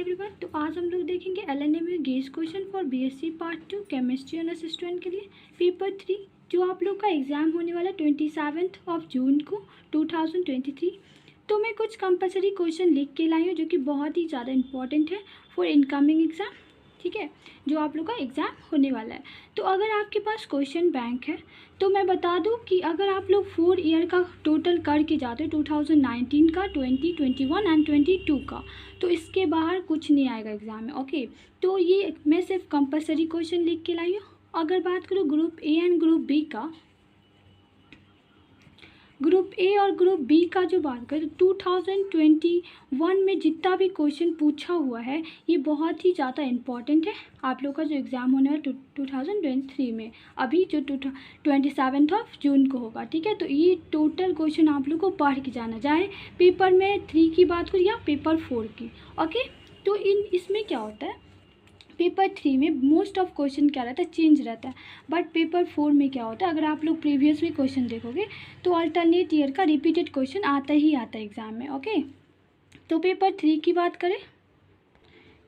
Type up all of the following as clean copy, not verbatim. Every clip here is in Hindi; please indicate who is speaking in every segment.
Speaker 1: एवरीवन, तो आज हम लोग देखेंगे एलएनए में guess question for BSc part 2 chemistry honours student के लिए पेपर 3 जो आप लोग का एग्ज़ाम होने वाला 27 जून को 2023। तो मैं कुछ कंपलसरी क्वेश्चन लिख के लाई हूँ जो कि बहुत ही ज़्यादा इंपॉर्टेंट है फॉर इनकमिंग एग्ज़ाम, ठीक है, जो आप लोग का एग्ज़ाम होने वाला है। तो अगर आपके पास क्वेश्चन बैंक है तो मैं बता दूं कि अगर आप लोग 4 ईयर का टोटल करके जाते हो 2019 का, 20, 21 एंड 22 का, तो इसके बाहर कुछ नहीं आएगा एग्ज़ाम में। ओके, तो ये मैं सिर्फ कंपलसरी क्वेश्चन लिख के लाई हूँ। अगर बात करूँ group A and group B का, ग्रुप ए और ग्रुप बी का जो बात करें 2021 में जितना भी क्वेश्चन पूछा हुआ है ये बहुत ही ज़्यादा इम्पॉर्टेंट है आप लोग का जो एग्ज़ाम होने वाला 2023 में, अभी जो 27 जून को होगा, ठीक है। तो ये टोटल क्वेश्चन आप लोग को पढ़ के जाना, चाहे पेपर में 3 की बात करूँ या पेपर 4 की। ओके, तो इसमें क्या होता है, पेपर 3 में मोस्ट ऑफ क्वेश्चन क्या रहता है, चेंज रहता है, बट पेपर 4 में क्या होता है, अगर आप लोग प्रीवियस भी क्वेश्चन देखोगे तो अल्टरनेट ईयर का रिपीटेड क्वेश्चन आता ही आता है एग्ज़ाम में। ओके, तो पेपर 3 की बात करें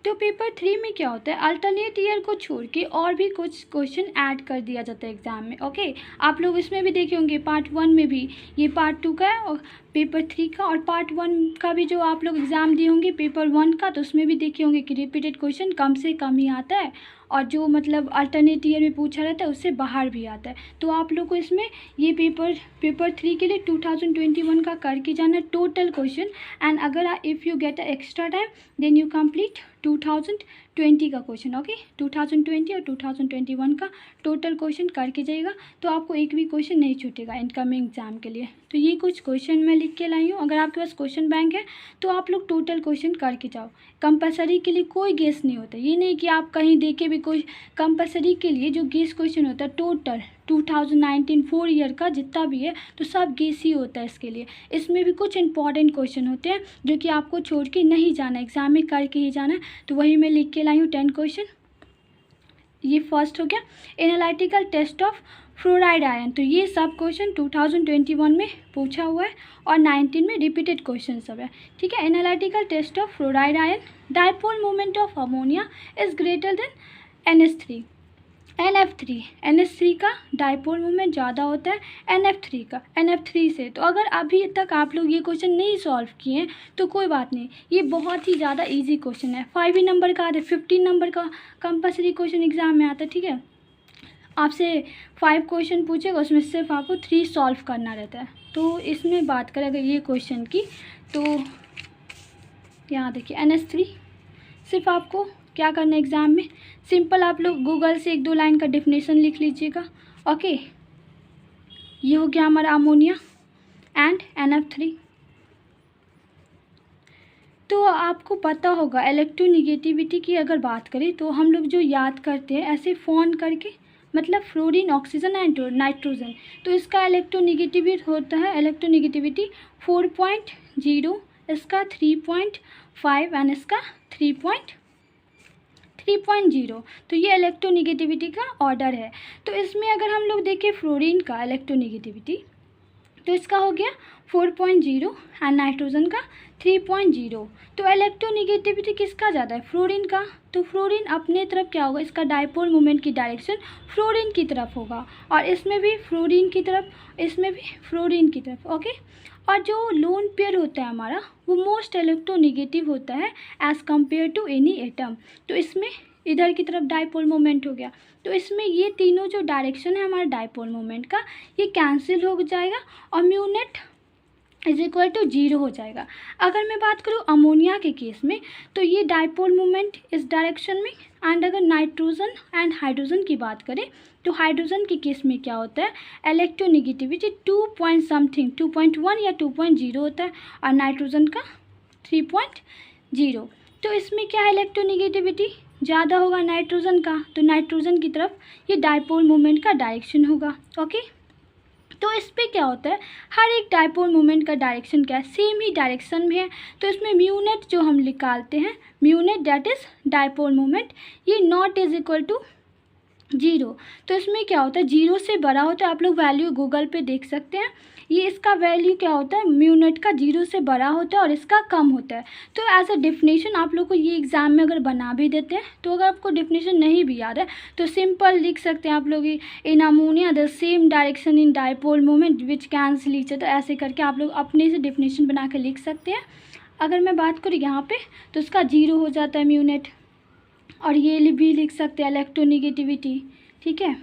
Speaker 1: तो पेपर 3 में क्या होता है, अल्टरनेट ईयर को छोड़ के और भी कुछ क्वेश्चन ऐड कर दिया जाता है एग्ज़ाम में। ओके, आप लोग इसमें भी देखे होंगे, पार्ट 1 में भी, ये पार्ट 2 का है और पेपर 3 का, और पार्ट 1 का भी जो आप लोग एग्ज़ाम दिए होंगे पेपर 1 का, तो उसमें भी देखे होंगे कि रिपीटेड क्वेश्चन कम से कम ही आता है और जो मतलब अल्टरनेट ईयर में पूछा रहता है उससे बाहर भी आता है। तो आप लोग को इसमें ये पेपर 3 के लिए 2021 का करके जाना टोटल क्वेश्चन, एंड अगर if you get extra time then you complete 2020 का क्वेश्चन। ओके, 2020 और 2021 का टोटल क्वेश्चन करके जाइएगा तो आपको एक भी क्वेश्चन नहीं छूटेगा इनकमिंग एग्ज़ाम के लिए। तो ये कुछ क्वेश्चन मैं लिख के लाई हूँ। अगर आपके पास क्वेश्चन बैंक है तो आप लोग टोटल क्वेश्चन करके जाओ। कंपलसरी के लिए कोई गेस नहीं होता, ये नहीं कि आप कहीं देखे भी कोई, कंपलसरी के लिए जो गेस क्वेश्चन होता है टोटल 2019 4 ईयर का जितना भी है तो सब गेस ही होता है इसके लिए। इसमें भी कुछ इंपॉर्टेंट क्वेश्चन होते हैं जो कि आपको छोड़ के नहीं जाना, एग्ज़ाम में करके ही जाना है। तो वही मैं लिख के लाई हूँ 10 क्वेश्चन। ये फर्स्ट हो गया, analytical test of fluoride ion. तो ये सब क्वेश्चन 2021 में पूछा हुआ है और 19 में रिपीटेड क्वेश्चन सब है, ठीक है। Analytical test of fluoride ion, dipole moment of ammonia is greater than NF3 का डाइपोल मोमेंट ज़्यादा होता है NF3 से। तो अगर अभी तक आप लोग ये क्वेश्चन नहीं सॉल्व किए हैं तो कोई बात नहीं, ये बहुत ही ज़्यादा इजी क्वेश्चन है। 5 ही नंबर का आता है, 15 नंबर का कंपलसरी क्वेश्चन एग्ज़ाम में आता है, ठीक है। आपसे 5 क्वेश्चन पूछेगा, उसमें सिर्फ आपको 3 सॉल्व करना रहता है। तो इसमें बात करें अगर ये क्वेश्चन की, तो यहाँ देखिए NH3, सिर्फ आपको क्या करना है एग्ज़ाम में, सिंपल आप लोग गूगल से 1-2 लाइन का डेफिनेशन लिख लीजिएगा। ओके, ये हो गया हमारा अमोनिया एंड NF3। तो आपको पता होगा इलेक्ट्रोनिगेटिविटी की अगर बात करें तो हम लोग जो याद करते हैं ऐसे फ़ोन करके, मतलब फ्लोरीन, ऑक्सीजन एंड नाइट्रोजन। तो इसका इलेक्ट्रोनिगेटिविटी होता है, इलेक्ट्रोनिगेटिविटी 4.0, इसका 3.5 एंड इसका 3.0। तो ये इलेक्ट्रोनिगेटिविटी का ऑर्डर है। तो इसमें अगर हम लोग देखें फ्लोरीन का इलेक्ट्रोनिगेटिविटी तो इसका हो गया 4.0 एंड नाइट्रोजन का 3.0। तो इलेक्ट्रोनिगेटिविटी किसका ज़्यादा है, फ्लोरीन का। तो फ्लोरीन अपने तरफ क्या होगा, इसका डाइपोल मोमेंट की डायरेक्शन फ्लोरीन की तरफ होगा, और इसमें भी फ्लोरीन की तरफ, इसमें भी फ्लोरीन की तरफ। ओके, और जो लोन पेयर होता है हमारा वो मोस्ट इलेक्ट्रोनिगेटिव होता है as compare to any atom. तो इसमें इधर की तरफ डाइपोल मोमेंट हो गया, तो इसमें ये तीनों जो डायरेक्शन है हमारा डाइपोल मोमेंट का ये कैंसिल हो जाएगा और mu net is equal to 0 हो जाएगा। अगर मैं बात करूँ अमोनिया के केस में तो ये डाइपोल मोमेंट इस डायरेक्शन में, एंड अगर नाइट्रोजन एंड हाइड्रोजन की बात करें तो हाइड्रोजन के केस में क्या होता है, इलेक्ट्रोनिगेटिविटी 2.1 या 2.0 होता है और नाइट्रोजन का 3.0। तो इसमें क्या है, इलेक्ट्रोनिगेटिविटी ज़्यादा होगा नाइट्रोजन का, तो नाइट्रोजन की तरफ ये डाइपोल मोमेंट का डायरेक्शन होगा। ओके, तो इस पर क्या होता है, हर एक डाइपोल मोमेंट का डायरेक्शन क्या है, सेम ही डायरेक्शन में है। तो इसमें म्यू नेट जो हम निकालते हैं, mu net that is dipole moment, ये नॉट इज इक्वल टू 0। तो इसमें क्या होता है, 0 से बड़ा होता है, आप लोग वैल्यू गूगल पे देख सकते हैं, ये इसका वैल्यू क्या होता है, म्यू नॉट का 0 से बड़ा होता है और इसका कम होता है। तो एज अ डेफिनेशन आप लोग को ये एग्ज़ाम में अगर बना भी देते हैं तो अगर आपको डेफिनेशन नहीं भी याद है तो सिंपल लिख सकते हैं आप लोग, in ammonia the same direction in dipole moment which cancel each other, ऐसे करके आप लोग अपने से डेफिनेशन बना के लिख सकते हैं। अगर मैं बात करूँ यहाँ पे तो उसका 0 हो जाता है म्यू नॉट, और ये भी लिख सकते हैं इलेक्ट्रोनेगेटिविटी, ठीक है।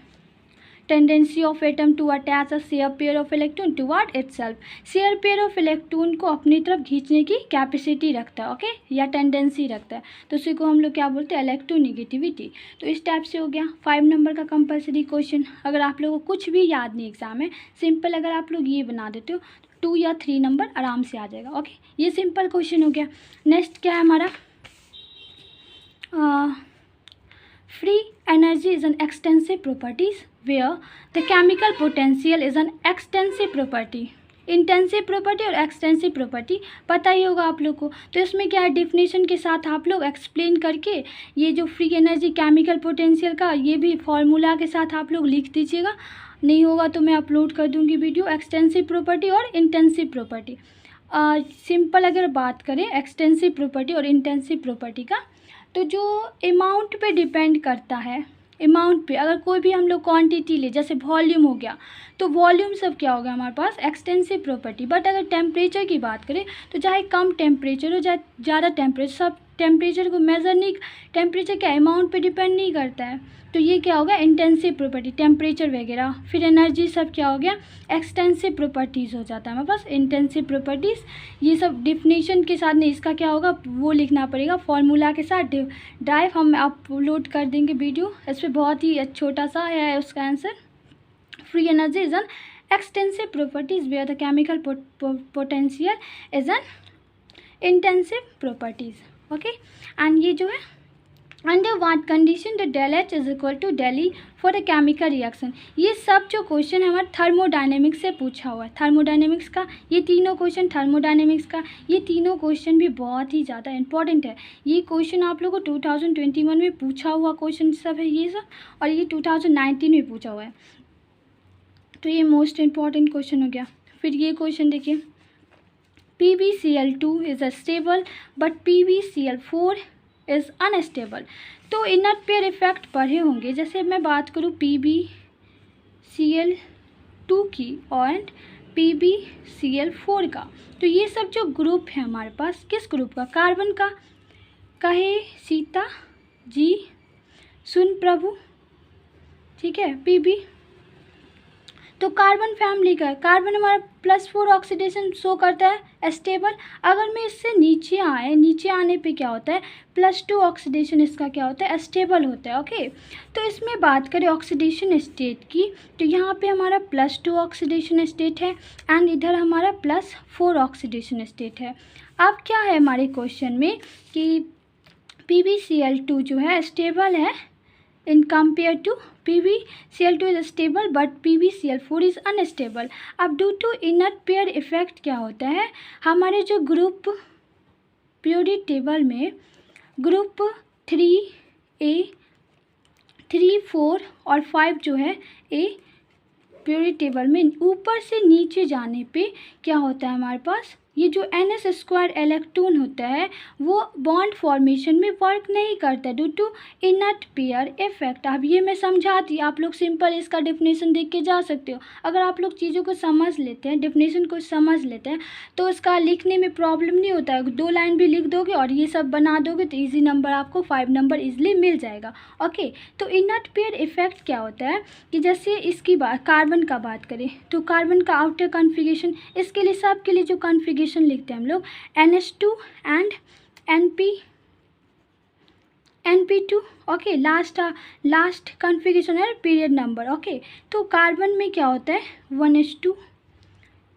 Speaker 1: Tendency of atom to attach a share pair of electron toward itself, share pair of electron को अपनी तरफ खींचने की कैपेसिटी रखता है, ओके, या टेंडेंसी रखता है, तो उसी को हम लोग क्या बोलते हैं, इलेक्ट्रोनेगेटिविटी। तो इस टाइप से हो गया 5 नंबर का कंपलसरी क्वेश्चन। अगर आप लोगों को कुछ भी याद नहीं एग्जाम में, सिंपल अगर आप लोग ये बना देते हो 2 या 3 नंबर आराम से आ जाएगा, ओके। ये सिंपल क्वेश्चन हो गया। नेक्स्ट क्या है हमारा, free energy is an extensive properties where the chemical potential is an extensive property, intensive property और एक्सटेंसिव प्रॉपर्टी पता ही होगा आप लोग को। तो इसमें क्या है, डेफिनेशन के साथ आप लोग एक्सप्लेन करके ये जो फ्री एनर्जी केमिकल पोटेंशियल का ये भी फॉर्मूला के साथ आप लोग लिख दीजिएगा, नहीं होगा तो मैं अपलोड कर दूंगी वीडियो, एक्सटेंसिव प्रॉपर्टी और इंटेंसिव प्रॉपर्टी। सिंपल अगर बात करें एक्सटेंसिव प्रॉपर्टी और इंटेंसिव प्रॉपर्टी का, तो जो अमाउंट पे डिपेंड करता है, अमाउंट पे अगर कोई भी हम लोग क्वांटिटी ले, जैसे वॉल्यूम हो गया, तो वॉल्यूम सब क्या हो गया हमारे पास, एक्सटेंसिव प्रॉपर्टी। बट अगर टेम्परेचर की बात करें तो चाहे कम टेम्परेचर हो चाहे ज़्यादा टेम्परेचर, सब टेम्परेचर को मेज़र नहीं, टेम्परेचर क्या अमाउंट पे डिपेंड नहीं करता है, तो ये क्या होगा इंटेंसिव प्रॉपर्टी, टेम्परेचर वगैरह। फिर एनर्जी सब क्या हो गया, एक्सटेंसिव प्रॉपर्टीज़ हो जाता है हमारे पास, इंटेंसिव प्रॉपर्टीज़। ये सब डिफिनीशन के साथ नहीं, इसका क्या होगा वो लिखना पड़ेगा फॉर्मूला के साथ, ड्राइव हम अपलोड कर देंगे वीडियो, इस पर बहुत ही छोटा सा है उसका answer. Free energy is an extensive properties where the chemical potential is an intensive properties, okay. And ये जो है under what condition the del H is equal to del E for the chemical reaction, ये सब जो क्वेश्चन है हमारे थर्मोडायनेमिक्स से पूछा हुआ है, थर्मोडायनेमिक्स का ये तीनों क्वेश्चन, थर्मोडायनेमिक्स का ये तीनों क्वेश्चन भी बहुत ही ज़्यादा इंपॉर्टेंट है। ये क्वेश्चन आप लोगों को 2021 में पूछा हुआ क्वेश्चन सब है ये सब, और ये 2019 में पूछा हुआ है, तो ये मोस्ट इम्पॉर्टेंट क्वेश्चन हो गया। फिर ये क्वेश्चन देखिए, PbCl2 is a stable but PbCl4 is unstable. तो इनर पेयर इफेक्ट पढ़े होंगे, जैसे मैं बात करूँ PbCl2 की और PbCl4 का, तो ये सब जो ग्रुप है हमारे पास, किस ग्रुप का, कार्बन का, कहे सीता जी सुन प्रभु, ठीक है, Pb, तो कार्बन फैमिली का, कार्बन हमारा +4 ऑक्सीडेशन शो करता है स्टेबल। अगर मैं इससे नीचे आए, नीचे आने पे क्या होता है, +2 ऑक्सीडेशन इसका क्या होता है, स्टेबल होता है, ओके। तो इसमें बात करें ऑक्सीडेशन स्टेट की, तो यहाँ पे हमारा +2 ऑक्सीडेशन स्टेट है एंड इधर हमारा +4 ऑक्सीडेशन स्टेट है। अब क्या है हमारे क्वेश्चन में कि PbCl2 जो है स्टेबल है in compare to PbCl2 is stable but PbCl4 is unstable. अब due to inner pair effect क्या होता है, हमारे जो ग्रुप पीरियोडिक टेबल में ग्रुप 3A 3, 4 और 5 जो है ए पीरियोडिक टेबल में ऊपर से नीचे जाने पे क्या होता है हमारे पास, ये जो NS² इलेक्ट्रॉन होता है वो बॉन्ड फॉर्मेशन में वर्क नहीं करता due to inner pair effect. अब ये मैं समझाती, आप लोग सिंपल इसका डेफिनेशन देख के जा सकते हो। अगर आप लोग चीज़ों को समझ लेते हैं, डेफिनेशन को समझ लेते हैं, तो इसका लिखने में प्रॉब्लम नहीं होता है। 2 लाइन भी लिख दोगे और ये सब बना दोगे तो ईजी नंबर आपको 5 नंबर ईजिली मिल जाएगा, ओके। तो इनर पेयर इफेक्ट क्या होता है कि जैसे इसकी बात, कार्बन का बात करें तो कार्बन का आउटर कॉन्फ़िगरेशन, इसके लिए सब के लिए जो कॉन्फ़िगरेशन लिखते हैं हम लोग NH2 and NP2, okay. Last configuration है पीरियड नंबर, ओके। तो कार्बन में क्या होता है 1s2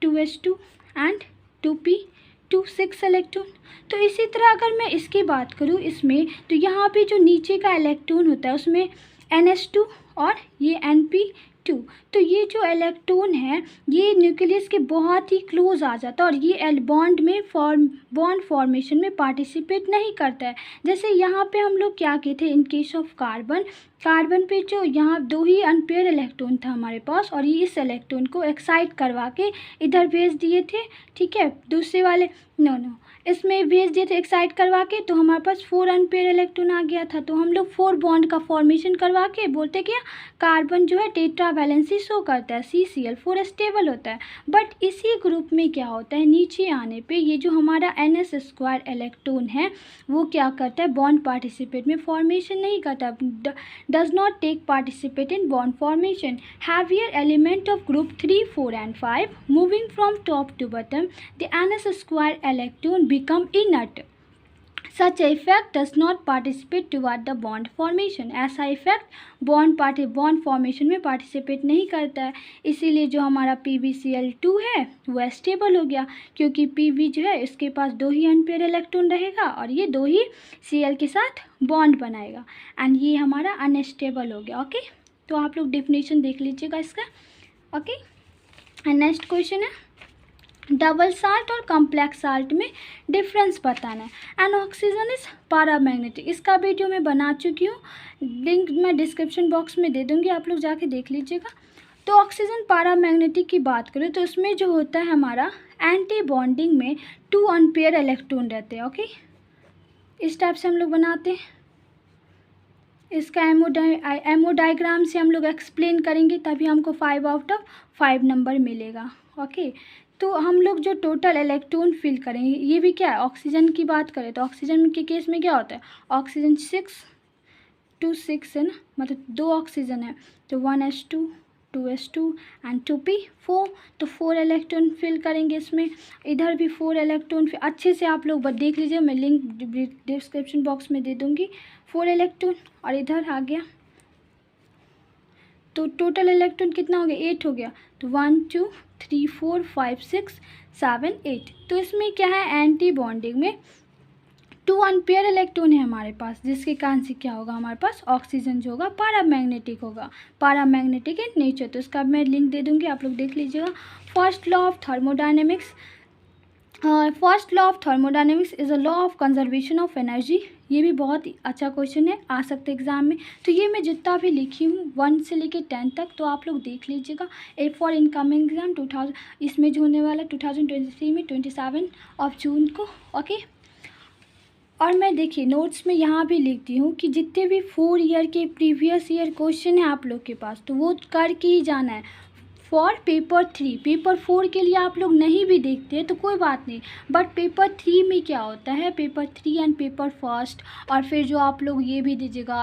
Speaker 1: 2s2 and 2p2 6 electron. तो इसी तरह अगर मैं इसकी बात करूँ इसमें, तो यहाँ पे जो नीचे का इलेक्ट्रॉन होता है उसमें NH2 और ये NP2 2। तो ये जो इलेक्ट्रॉन है ये न्यूक्लियस के बहुत ही क्लोज आ जाता है और ये बॉन्ड में बॉन्ड फॉर्मेशन में पार्टिसिपेट नहीं करता है। जैसे यहाँ पे हम लोग क्या किए थे इन केस ऑफ कार्बन पे जो यहाँ 2 ही अनपेयर इलेक्ट्रॉन था हमारे पास और ये इस इलेक्ट्रॉन को एक्साइट करवा के इधर भेज दिए थे, ठीक है। दूसरे वाले नो इसमें भेज दिए थे एक्साइट करवा के, तो हमारे पास 4 अनपेयर इलेक्ट्रॉन आ गया था। तो हम लोग 4 बॉन्ड का फॉर्मेशन करवा के बोलते क्या कार्बन जो है टेट्रा वैलेंसी शो करता है, CCl4 स्टेबल होता है। बट इसी ग्रुप में क्या होता है नीचे आने पे ये जो हमारा NS² इलेक्ट्रॉन है वो क्या करता है बॉन्ड पार्टिसिपेट में फॉर्मेशन नहीं करता, does not take participate in bond formation. Heavier element of group 3, 4 and 5 moving from top to bottom the NS² electron become inert. Such effect does not participate toward the bond formation. ऐसा इफेक्ट बॉन्ड फॉर्मेशन में पार्टिसिपेट नहीं करता है, इसीलिए जो हमारा PbCl2 है वो स्टेबल हो गया, क्योंकि Pb जो है इसके पास 2 ही अनपेयर इलेक्ट्रॉन रहेगा और ये 2 ही Cl के साथ बॉन्ड बनाएगा एंड ये हमारा अनस्टेबल हो गया। ओके, तो आप लोग डेफिनेशन देख लीजिएगा इसका। ओके, एंड नेक्स्ट क्वेश्चन है डबल साल्ट और कॉम्प्लेक्स साल्ट में डिफरेंस बताना है। एंड ऑक्सीजन इज पैरामैग्नेटिक, इसका वीडियो मैं बना चुकी हूँ, लिंक मैं डिस्क्रिप्शन बॉक्स में दे दूँगी, आप लोग जाके देख लीजिएगा। तो ऑक्सीजन पैरामैग्नेटिक की बात करें तो उसमें जो होता है हमारा एंटी बॉन्डिंग में 2 अनपेयर इलेक्ट्रॉन रहते हैं। ओके, इस टाइप से हम लोग बनाते हैं, इसका एमओ डायग्राम से हम लोग एक्सप्लेन करेंगे तभी हमको 5 out of 5 नंबर मिलेगा। ओके, तो हम लोग जो टोटल इलेक्ट्रॉन फिल करेंगे ये भी क्या है ऑक्सीजन की बात करें तो ऑक्सीजन के केस में क्या होता है ऑक्सीजन 6 है ना, मतलब 2 ऑक्सीजन है तो 1s2 2s2 एंड 2p4, तो 4 इलेक्ट्रॉन फिल करेंगे इसमें। इधर भी 4 इलेक्ट्रॉन अच्छे से आप लोग देख लीजिए, मैं लिंक डिस्क्रिप्शन बॉक्स में दे दूँगी। 4 इलेक्ट्रॉन और इधर आ गया तो टोटल इलेक्ट्रॉन कितना हो गया 8 हो गया, तो 1 2 3 4 5 6 7 8। तो इसमें क्या है एंटी बॉन्डिंग में 2 अनपेयर इलेक्ट्रॉन है हमारे पास, जिसके कारण से क्या होगा हमारे पास ऑक्सीजन जो होगा पैरामैग्नेटिक होगा, पैरामैग्नेटिक इन नेचर। तो इसका मैं लिंक दे दूँगी, आप लोग देख लीजिएगा। First law of thermodynamics is a law of conservation of energy. ये भी बहुत ही अच्छा क्वेश्चन है, आ सकते एग्जाम में। तो ये मैं जितना भी लिखी हूँ 1 से लेके 10 तक, तो आप लोग देख लीजिएगा। ए फॉर इनकमिंग एग्जाम 2000 इसमें जो होने वाला 2023 में 27 ऑफ जून को। ओके, और मैं देखिए नोट्स में यहाँ भी लिखती हूँ कि जितने भी 4 ईयर के प्रीवियस ईयर क्वेश्चन है आप लोग के पास तो वो करके ही जाना है। फॉर पेपर 3, पेपर 4 के लिए आप लोग नहीं भी देखते हैं तो कोई बात नहीं, बट पेपर 3 में क्या होता है पेपर 3 एंड पेपर फर्स्ट, और फिर जो आप लोग ये भी दीजिएगा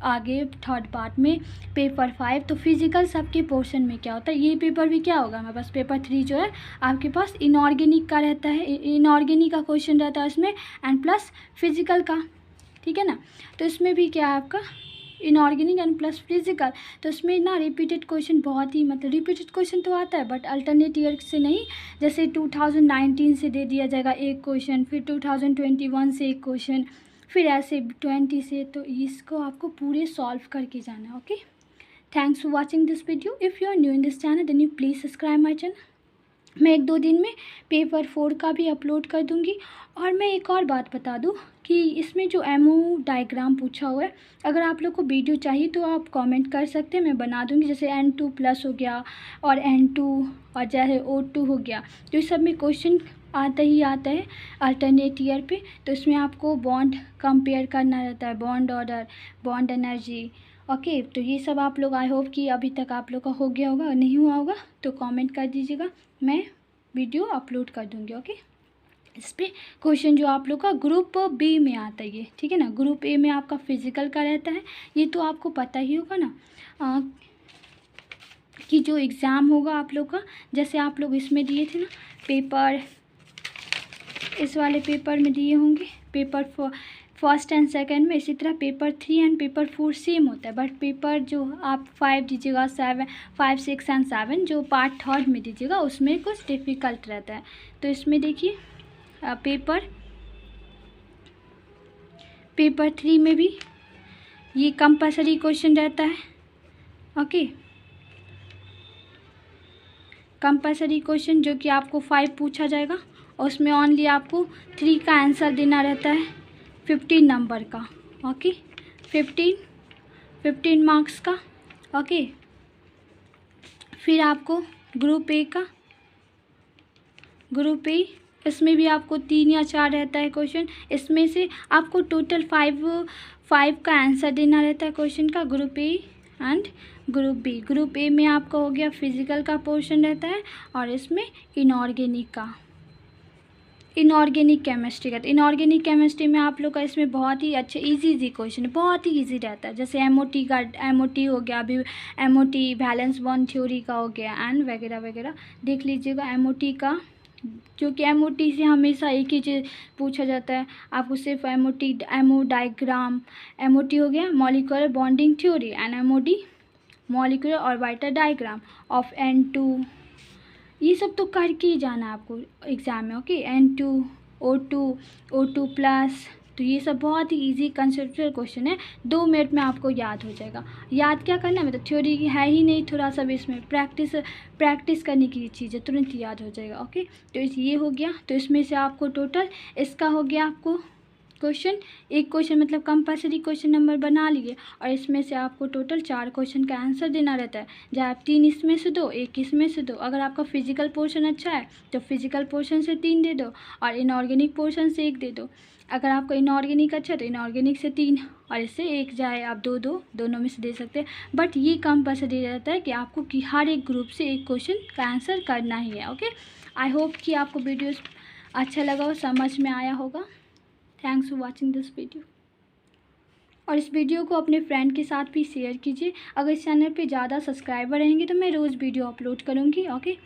Speaker 1: आगे थर्ड पार्ट में पेपर 5, तो फिजिकल सबके पोर्शन में क्या होता है ये पेपर भी क्या होगा हमारे पास पेपर 3 जो है आपके पास इनऑर्गेनिक का रहता है, इनऑर्गेनिक का क्वेश्चन रहता है इसमें एंड प्लस फिजिकल का, ठीक है ना। तो इसमें भी क्या है आपका इनऑर्गेनिक एंड प्लस फिजिकल, तो इसमें ना रिपीटेड क्वेश्चन बहुत ही मतलब रिपीटेड क्वेश्चन तो आता है बट अल्टरनेट ईयर से नहीं, जैसे 2019 से दे दिया जाएगा एक क्वेश्चन, फिर 2021 से एक क्वेश्चन, फिर ऐसे 20 से, तो इसको आपको पूरे सॉल्व करके जाना है। Okay, thanks for watching this video. If you are new in this channel then you please subscribe my channel. मैं 1-2 दिन में पेपर 4 का भी अपलोड कर दूंगी। और मैं एक और बात बता दूं कि इसमें जो एमओ डायग्राम पूछा हुआ है, अगर आप लोग को वीडियो चाहिए तो आप कमेंट कर सकते हैं, मैं बना दूंगी। जैसे N2+ हो गया और N2 और जैसे O2 हो गया, तो इस सब में क्वेश्चन आता ही आता है अल्टरनेट ईयर पे। तो इसमें आपको बॉन्ड कंपेयर करना रहता है, bond order, bond energy. Okay, तो ये सब आप लोग आई होप कि अभी तक आप लोग का हो गया होगा, नहीं हुआ होगा तो कमेंट कर दीजिएगा, मैं वीडियो अपलोड कर दूंगी। ओके, इस पर क्वेश्चन जो आप लोग का ग्रुप बी में आता है ये, ठीक है ना। ग्रुप ए में आपका फिजिकल का रहता है, ये तो आपको पता ही होगा ना कि जो एग्ज़ाम होगा आप लोग का, जैसे आप लोग इसमें दिए थे ना पेपर, इस वाले पेपर में दिए होंगे पेपर फर्स्ट एंड सेकंड में, इसी तरह पेपर 3 एंड पेपर 4 सेम होता है, बट पेपर जो आप 5 दीजिएगा 5, 6 एंड 7 जो पार्ट थर्ड में दीजिएगा उसमें कुछ डिफ़िकल्ट रहता है। तो इसमें देखिए पेपर 3 में भी ये कंपलसरी क्वेश्चन रहता है। ओके, कंपलसरी क्वेश्चन जो कि आपको 5 पूछा जाएगा और उसमें ओनली आपको 3 का आंसर देना रहता है 15 नंबर का। ओके, 15 मार्क्स का। ओके, फिर आपको ग्रुप ए, इसमें भी आपको 3 या 4 रहता है क्वेश्चन। इसमें से आपको टोटल 5 का आंसर देना रहता है क्वेश्चन का, group A and group B. Group A में आपका हो गया फिजिकल का पोर्शन रहता है और इसमें इनऑर्गेनिक केमिस्ट्री का। इनऑर्गेनिक केमिस्ट्री में आप लोग का इसमें बहुत ही अच्छे इजी क्वेश्चन है, बहुत ही इजी रहता है। जैसे एमओटी हो गया, अभी एमओटी वैलेंस बॉन्ड थ्योरी का हो गया एंड वगैरह वगैरह देख लीजिएगा। एमओटी का, जो कि एमओटी से हमेशा एक ही चीज़ पूछा जाता है आपको, सिर्फ एमओ डायग्राम। एमओटी हो गया molecular bonding theory and MoD molecular orbital diagram of N2। ये सब तो करके ही जाना है आपको एग्ज़ाम में। ओके, N2 O2 प्लस, तो ये सब बहुत ही इजी कंसेप्चुअल क्वेश्चन है, 2 मिनट में आपको याद हो जाएगा। याद क्या करना है, मतलब थ्योरी की है ही नहीं, थोड़ा सा भी इसमें प्रैक्टिस करने की चीज़ है, तुरंत याद हो जाएगा। ओके, तो ये हो गया। तो इसमें से आपको टोटल इसका हो गया आपको क्वेश्चन, एक क्वेश्चन मतलब कंपलसरी क्वेश्चन नंबर बना लिए और इसमें से आपको टोटल 4 क्वेश्चन का आंसर देना रहता है। जहाँ आप 3 इसमें से दो, 1 इसमें से दो। अगर आपका फिजिकल पोर्शन अच्छा है तो फिजिकल पोर्शन से 3 दे दो और इनऑर्गेनिक पोर्शन से 1 दे दो। अगर आपका इनऑर्गेनिक अच्छा है तो इनऑर्गेनिक से 3 और इससे 1 जाए आप 2 दोनों में से दे सकते हैं। बट ये कंपलसरी रहता है कि आपको कि हर एक ग्रुप से एक क्वेश्चन का आंसर करना ही है। ओके, आई होप कि आपको वीडियो अच्छा लगा हो, समझ में आया होगा। Thanks for watching this video. और इस वीडियो को अपने फ्रेंड के साथ भी शेयर कीजिए। अगर इस चैनल पे ज़्यादा सब्सक्राइबर रहेंगे तो मैं रोज़ वीडियो अपलोड करूँगी। ओके।